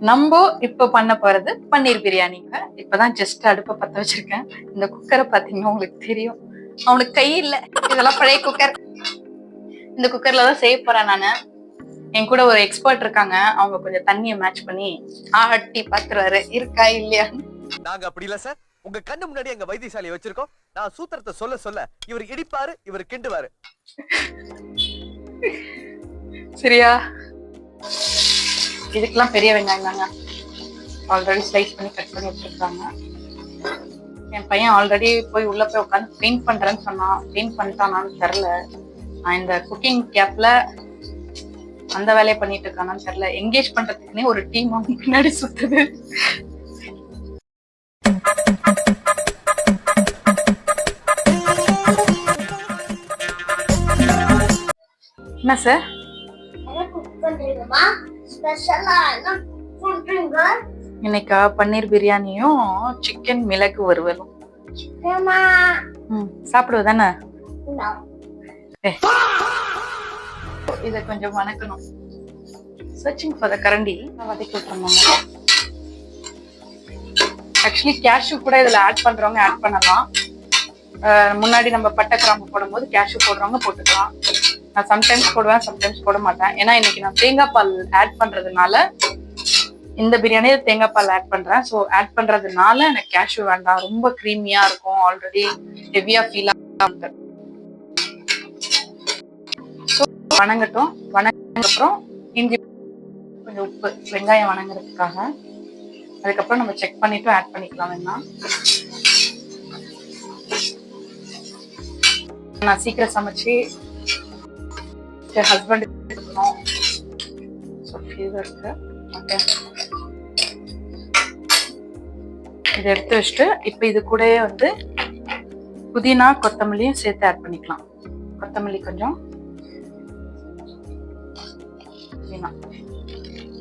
நம்ம இப்ப பண்ண போறது பன்னீர் பிரியாணிங்க. இப்பதான் ஜஸ்ட் அடுப்ப பத்த வச்சிருக்கேன். இந்த குக்கரை பாத்தீங்கன்னா உங்களுக்கு தெரியும், அவனுக்கு கை இல்ல, இதெல்லாம் பழைய குக்கர். இந்த குக்கர்ல தான் செய்ய போறேன் நானு. என் கூட ஒரு எக்ஸ்பர்ட் இருக்காங்க, அவங்க கொஞ்சம் தண்ணியை மேட்ச் பண்ணி ஆட்டி பாத்துருவாரு இருக்கா இல்லையா. நாங்க அப்படி இல்ல சார், உங்க கண்ணு முன்னாடி எங்க வைத்தியசாலையை வச்சிருக்கோம். நான் சூத்திரத்தை சொல்ல சொல்ல இவர் இடிப்பாரு, இவர் கிண்டுவாரு. சரியா? இதுக்கெல்லாம் பெரிய வெங்காயம் தாங்க, ஆல்ரெடி ஸ்லைஸ் பண்ணி கட் பண்ணி வச்சிருக்காங்க. என் பையன் ஆல்ரெடி போய் உள்ள போய் உட்காந்து பெயிண்ட் பண்றேன்னு சொன்னான். பெயிண்ட் பண்ணிட்டானான்னு தெரியல. நான் இந்த குக்கிங் கேப்ல அந்த வேலையை பண்ணிட்டு இருக்கானான்னு தெரியல. என்கேஜ் பண்றதுக்குன்னே ஒரு டீம் அவங்க பின்னாடி சுத்துது. என்ன சார் இன்னைக்கா? பன்னீர் பிரியாணியும் சிக்கன் மிளகு வறுவலும். சாப்பிடுவதானே? இத கொஞ்சம் வணக்கணும். சர்ச்சிங் ஃபார் த கரண்டி வதக்கி விட்டுருந்தாங்க. ஆக்சுவலி கேஷ்யூ கூட இதுல ஆட் பண்றவங்க ஆட் பண்ணலாம். முன்னாடி நம்ம பட்டை கிராம்பு போடும்போது கேஷ்யூ போடுறவங்க போட்டுக்கலாம். நான் சம்டைம்ஸ் போடுவேன், சம்டைம்ஸ் போட மாட்டேன். ஏன்னா இன்னைக்கு நான் தேங்காய் பால் ஆட் பண்றதுனால, இந்த பிரியாணியில தேங்காய் பால் ஆட் பண்றேன். ஸோ ஆட் பண்றதுனால எனக்கு கேஷ்யூ வேண்டாம். ரொம்ப கிரீமியா இருக்கும், ஆல்ரெடி ஹெவியா ஃபீல் ஆகுது. ஸோ வணங்கட்டும். வணங்கின அப்புறம் இஞ்சி கொஞ்சம் உப்பு, வெங்காயம் வணங்குறதுக்காக. அதுக்கப்புறம் நம்ம செக் பண்ணிட்டு ஆட் பண்ணிக்கலாம். வேணா நான் சீக்கிரம் சமைச்சு ஹஸ்பண்ட் கொடுக்கணும். ஓகே, இதை எடுத்து வச்சுட்டு இப்ப இது கூட வந்து புதினா கொத்தமல்லியும் சேர்த்து ஆட் பண்ணிக்கலாம். கொத்தமல்லி கொஞ்சம்,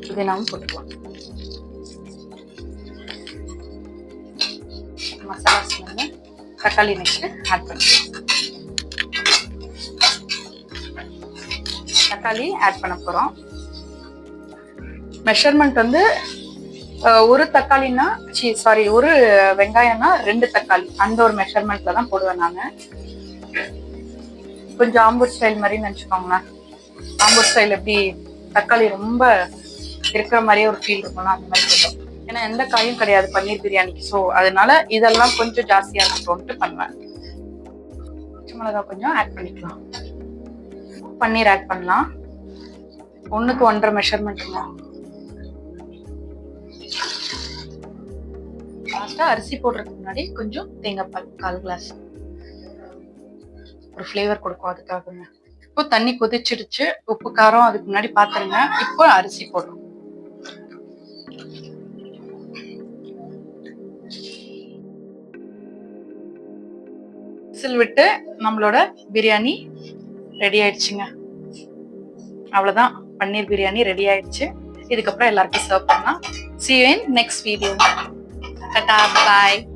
புதினாவும் போட்டுக்கலாம். மசாலாஸ் வந்து தக்காளி நெக்ஸ்ட் ஆட் பண்ணிக்கலாம். தக்காளி ஆட் பண்ண போறோம். மெஷர்மெண்ட் வந்து ஒரு தக்காளினா ஒரு வெங்காயம்னா 2 தக்காளி, அந்த ஒரு மெஷர்மெண்ட்ல தான் போடுவேன் நானு. கொஞ்சம் ஆம்பூர் ஸ்டைல் மாதிரி நினைச்சுக்கோங்களேன். ஆம்பூர் ஸ்டைல் எப்படி தக்காளி ரொம்ப இருக்கிற மாதிரியே ஒரு ஃபீல் இருக்கும்ல, அந்த மாதிரி போடும். ஏன்னா எந்த காயும் கிடையாது பன்னீர் பிரியாணிக்கு. ஸோ அதனால இதெல்லாம் கொஞ்சம் ஜாஸ்தியா இருக்கட்டும்ட்டு பண்ணுவேன். பச்சை மிளகா கொஞ்சம் ஆட் பண்ணிக்கலாம். பன்னீர் ஆட் பண்ணலாம். 1க்கு 1.5 மெஷர்மெண்ட்டுங்க. லாஸ்டா அரிசி போடுறதுக்கு முன்னாடி கொஞ்சம் தேங்காய் பால் 1/4 கிளாஸ், ஒரு ஃப்ளேவர் கொடுக்கும், அதுக்காகங்க. இப்போ தண்ணி கொதிச்சிடுச்சு. உப்பு காரம் அதுக்கு முன்னாடி பாத்துருங்க. இப்போ அரிசி போடுறோம். விசில் விட்டு நம்மளோட பிரியாணி ரெடி ஆயிடுச்சுங்க. அவ்வளவுதான், பன்னீர் பிரியாணி ரெடி ஆயிடுச்சு. இதுக்கப்புறம் எல்லாருக்கும் சர்வ் பண்ணலாம். See you in next video. Tata, bye.